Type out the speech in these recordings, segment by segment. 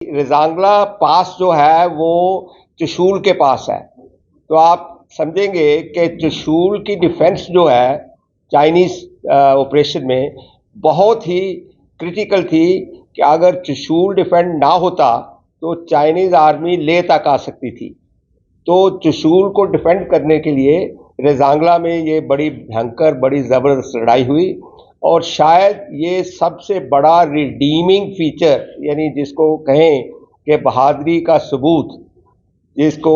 रिजांगला पास जो है वो त्रिशूल के पास है, तो आप समझेंगे कि त्रिशूल की डिफेंस जो है चाइनीज ऑपरेशन में बहुत ही क्रिटिकल थी कि अगर त्रिशूल डिफेंड ना होता तो चाइनीज आर्मी ले तक आ सकती थी। तो त्रिशूल को डिफेंड करने के लिए रिजांगला में ये बड़ी भयंकर, बड़ी ज़बरदस्त लड़ाई हुई और शायद ये सबसे बड़ा रिडीमिंग फीचर, यानी जिसको कहें कि बहादुरी का सबूत, जिसको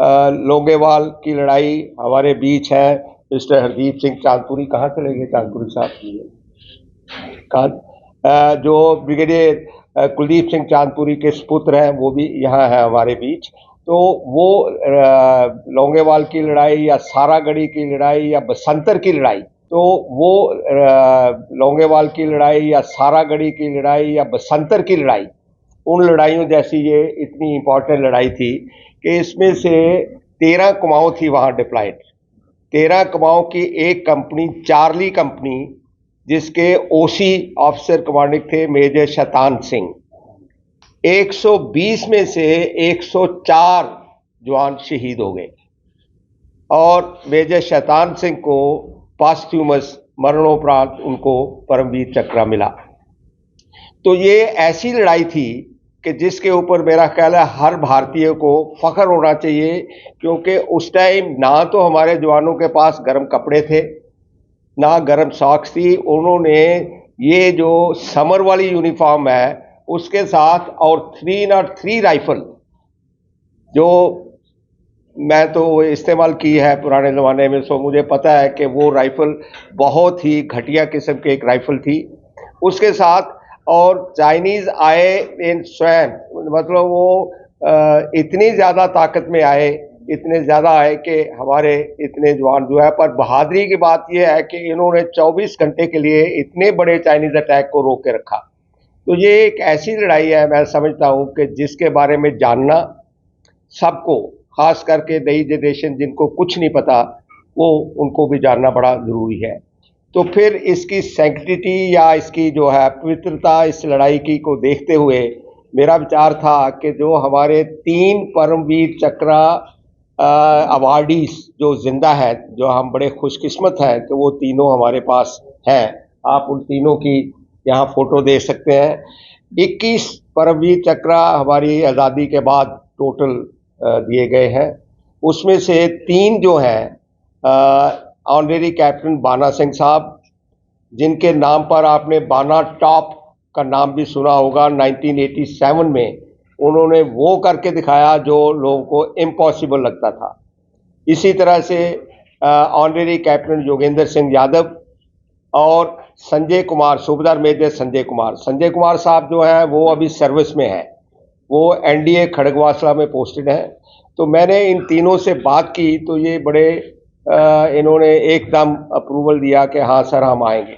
लोंगेवाल की लड़ाई हमारे बीच है। मिस्टर हरदीप सिंह चांदपुरी कहाँ चले गए? चांदपुरी साहब कहाँ? जो ब्रिगेडियर कुलदीप सिंह चांदपुरी के सुपुत्र हैं वो भी यहाँ है हमारे बीच। तो वो लोंगेवाल की लड़ाई या सारागढ़ी की लड़ाई या बसंतर की लड़ाई, तो वो लोंगेवाल की लड़ाई या सारागढ़ी की लड़ाई या बसंतर की लड़ाई, उन लड़ाइयों जैसी ये इतनी इम्पोर्टेंट लड़ाई थी कि इसमें से 13 कुमाऊं थी वहाँ डिप्लॉयड। 13 कुमाऊं की एक कंपनी, चार्ली कंपनी, जिसके ओसी ऑफिसर कमांडिंग थे मेजर शैतान सिंह। 120 में से 104 जवान शहीद हो गए और मेजर शैतान सिंह को पास्ट्यूमस मरणोपरांत उनको परमवीर चक्र मिला। तो ये ऐसी लड़ाई थी कि जिसके ऊपर मेरा ख्याल है हर भारतीय को फख्र होना चाहिए, क्योंकि उस टाइम ना तो हमारे जवानों के पास गर्म कपड़े थे, ना गर्म सॉक्स थी। उन्होंने ये जो समर वाली यूनिफॉर्म है उसके साथ और 303 राइफल, जो मैं तो इस्तेमाल की है पुराने ज़माने में, सो मुझे पता है कि वो राइफल बहुत ही घटिया किस्म की एक राइफल थी उसके साथ। और चाइनीज़ आए इन स्वयं, मतलब वो इतनी ज़्यादा ताकत में आए, इतने ज़्यादा आए कि हमारे इतने जवान जो है, पर बहादुरी की बात यह है कि इन्होंने 24 घंटे के लिए इतने बड़े चाइनीज़ अटैक को रोक के रखा। तो ये एक ऐसी लड़ाई है, मैं समझता हूँ कि जिसके बारे में जानना सबको, खास करके नई जनरेशन जिनको कुछ नहीं पता, वो उनको भी जानना बड़ा ज़रूरी है। तो फिर इसकी सैंक्टिटी या इसकी जो है पवित्रता इस लड़ाई की को देखते हुए मेरा विचार था कि जो हमारे 3 परमवीर चक्र अवार्डीज जो जिंदा है, जो हम बड़े खुशकिस्मत हैं कि वो तीनों हमारे पास हैं। आप उन तीनों की यहाँ फोटो देख सकते हैं। 21 परमवीर चक्र हमारी आज़ादी के बाद टोटल दिए गए हैं। उसमें से 3 जो हैं ऑनरेरी कैप्टन बाना सिंह साहब, जिनके नाम पर आपने बाना टॉप का नाम भी सुना होगा। 1987 में उन्होंने वो करके दिखाया जो लोगों को इम्पॉसिबल लगता था। इसी तरह से ऑनरेरी कैप्टन योगेंद्र सिंह यादव और संजय कुमार, सूबेदार मेजर संजय कुमार साहब जो हैं वो अभी सर्विस में हैं, वो एनडीए खड़गवासला में पोस्टेड हैं। तो मैंने इन तीनों से बात की तो ये बड़े इन्होंने एकदम अप्रूवल दिया कि हाँ सर हम आएंगे।